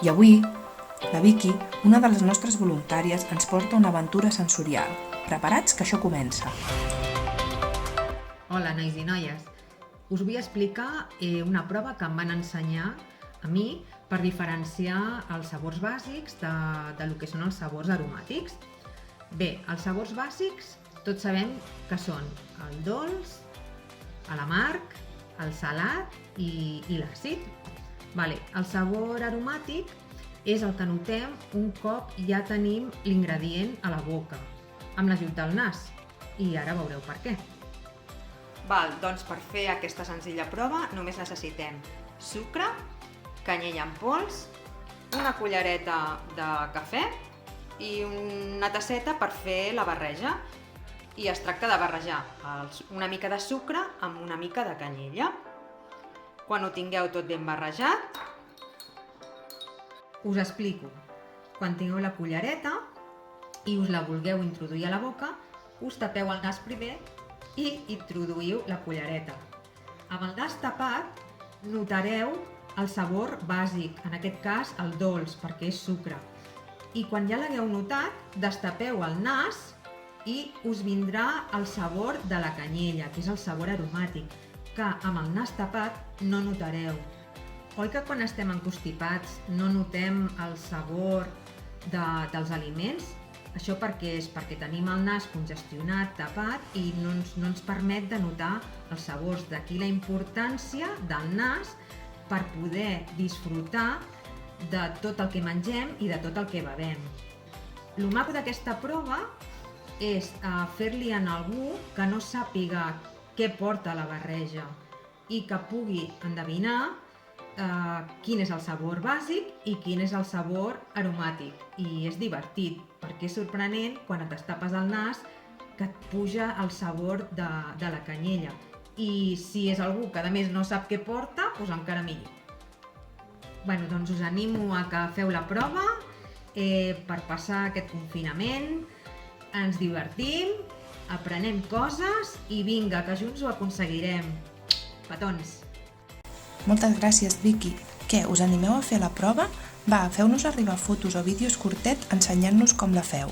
I avui, la Vicky, una de les nostres voluntàries, ens porta una aventura sensorial. Preparats, que això comença. Hola, nois i noies. Us vull explicar una prova que em van ensenyar a mi per diferenciar els sabors bàsics de lo que són els sabors aromàtics. Bé, els sabors bàsics tots sabem que són el dolç, l'amarg, el salat i l'àcid. El sabor aromàtic és el que notem un cop ja tenim l'ingredient a la boca, amb l'ajut del nas, i ara veureu per què. Doncs per fer aquesta senzilla prova només necessitem sucre, canyella en pols, una cullereta de cafè i una tasseta per fer la barreja. I es tracta de barrejar una mica de sucre amb una mica de canyella. Quan ho tingueu tot ben barrejat, us explico. Quan tingueu la cullereta i us la vulgueu introduir a la boca, us tapeu el nas primer i introduïu la cullereta. Amb el nas tapat notareu el sabor bàsic, en aquest cas el dolç, perquè és sucre. I quan ja l'hagueu notat, destapeu el nas i us vindrà el sabor de la canyella, que és el sabor aromàtic, que amb el nas tapat no notareu. Oi que quan estem encostipats no notem el sabor dels aliments? Això perquè és perquè tenim el nas congestionat, tapat, i no ens permet de notar els sabors. D'aquí la importància del nas per poder disfrutar de tot el que mengem i de tot el que bevem. El maco d'aquesta prova és fer-li a algú que no sàpiga què porta la barreja i que pugui endevinar quin és el sabor bàsic i quin és el sabor aromàtic. I és divertit, perquè és sorprenent quan et destapes el nas que et puja el sabor de la canyella. I si és algú que a més no sap què porta, doncs encara millor. Doncs us animo a que feu la prova per passar aquest confinament. Ens divertim, aprenem coses i vinga, que junts ho aconseguirem. Petons! Moltes gràcies, Vicky. Què, us animeu a fer la prova? Va, feu-nos arribar fotos o vídeos curtet ensenyant-nos com la feu.